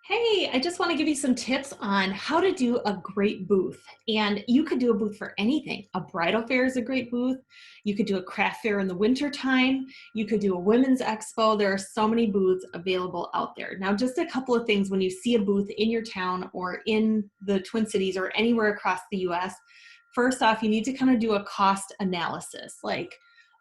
Hey, I just want to give you some tips on how to do a great booth. And you could do a booth for anything. A bridal fair is a great booth. You could do a craft fair in the winter time. You could do a women's expo. There are so many booths available out there. Now, just a couple of things when you see a booth in your town or in the Twin Cities or anywhere across the US. First off, you need to kind of do a cost analysis. Like,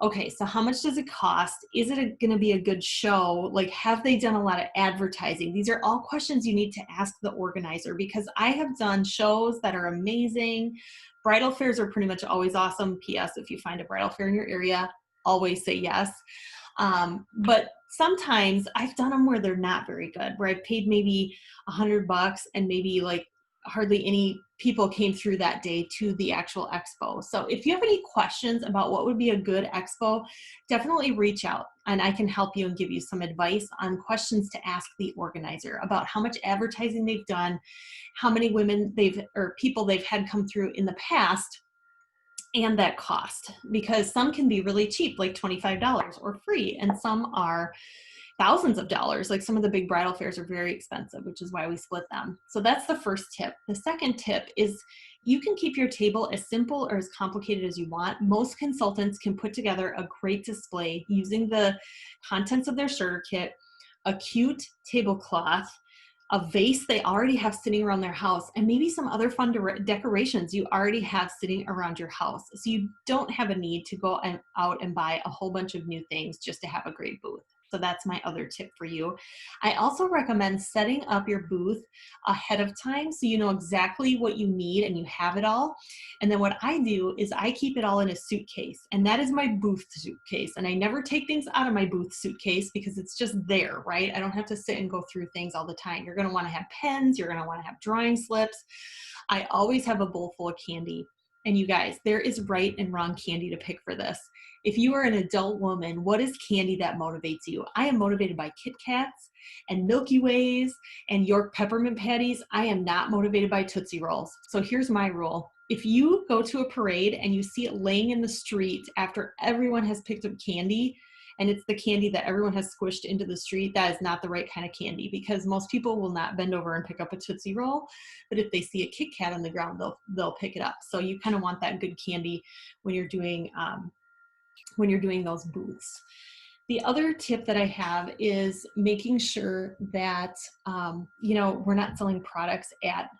okay, so how much does it cost? Is it going to be a good show? Like, have they done a lot of advertising? These are all questions you need to ask the organizer because I have done shows that are amazing. Bridal fairs are pretty much always awesome. P.S. If you find a bridal fair in your area, always say yes. But sometimes I've done them where they're not very good, where I've paid maybe $100 and maybe like hardly any people came through that day to the actual expo. So if you have any questions about what would be a good expo, definitely reach out and I can help you and give you some advice on questions to ask the organizer about how much advertising they've done, how many women they've or people they've had come through in the past, and that cost, because some can be really cheap, like $25 or free, and some are thousands of dollars. Like some of the big bridal fairs are very expensive, which is why we split them. So that's the first tip. The second tip is you can keep your table as simple or as complicated as you want. Most consultants can put together a great display using the contents of their starter kit, a cute tablecloth, a vase they already have sitting around their house, and maybe some other fun decorations you already have sitting around your house. So you don't have a need to go out and buy a whole bunch of new things just to have a great booth. So that's my other tip for you. I also recommend setting up your booth ahead of time so you know exactly what you need and you have it all. And then what I do is I keep it all in a suitcase, and that is my booth suitcase. And I never take things out of my booth suitcase because it's just there, right? I don't have to sit and go through things all the time. You're going to want to have pens, you're going to want to have drawing slips. I always have a bowl full of candy. And you guys, there is right and wrong candy to pick for this. If you are an adult woman, what is candy that motivates you? I am motivated by Kit Kats and Milky Ways and York peppermint patties. I am not motivated by Tootsie Rolls. So here's my rule. If you go to a parade and you see it laying in the street after everyone has picked up candy, and it's the candy that everyone has squished into the street, that is not the right kind of candy, because most people will not bend over and pick up a Tootsie Roll. But if they see a Kit Kat on the ground, they'll pick it up. So you kind of want that good candy when you're doing those booths. The other tip that I have is making sure that we're not selling products at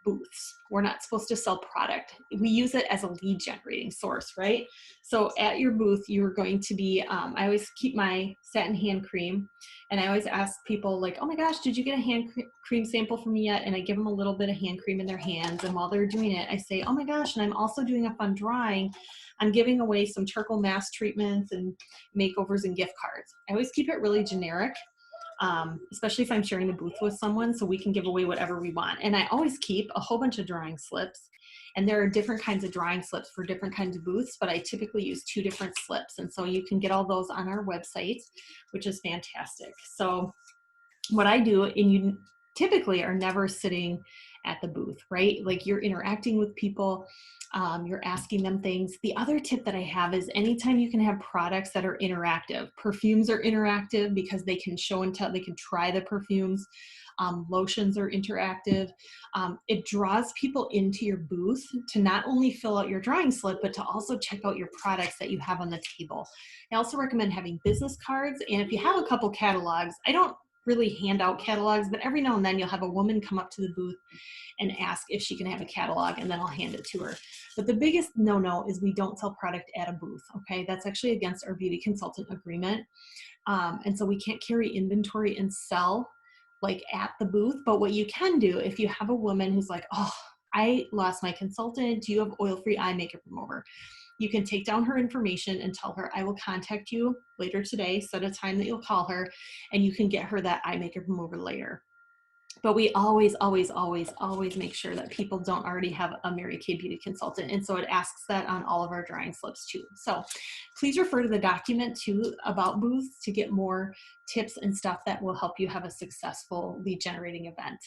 booths. We're not supposed to sell product. We use it as a lead generating source, right? So at your booth, you're going to be, I always keep my satin hand cream, and I always ask people like, oh my gosh, did you get a hand cream sample from me yet? And I give them a little bit of hand cream in their hands. And while they're doing it, I say, oh my gosh, and I'm also doing a fun drawing. I'm giving away some charcoal mask treatments and makeovers and gift cards. I always keep it really generic. Especially if I'm sharing the booth with someone, so we can give away whatever we want. And I always keep a whole bunch of drawing slips, and there are different kinds of drawing slips for different kinds of booths, but I typically use 2 different slips. And so you can get all those on our website, which is fantastic. So what I do, and you typically are never sitting at the booth, right? Like you're interacting with people, you're asking them things. The other tip that I have is anytime you can have products that are interactive. Perfumes are interactive because they can show and tell, they can try the perfumes. Lotions are interactive. It draws people into your booth to not only fill out your drawing slip, but to also check out your products that you have on the table. I also recommend having business cards. And if you have a couple catalogs, I don't really hand out catalogs, but every now and then you'll have a woman come up to the booth and ask if she can have a catalog, and then I'll hand it to her. But the biggest no-no is we don't sell product at a booth, okay? That's actually against our beauty consultant agreement. And so we can't carry inventory and sell like at the booth. But what you can do, if you have a woman who's like, oh, I lost my consultant, do you have oil-free eye makeup remover? You can take down her information and tell her, I will contact you later today, set a time that you'll call her, and you can get her that eye makeup remover later. But we always, always, always, always make sure that people don't already have a Mary Kay Beauty consultant. And so it asks that on all of our drawing slips too. So please refer to the document too about booths to get more tips and stuff that will help you have a successful lead generating event.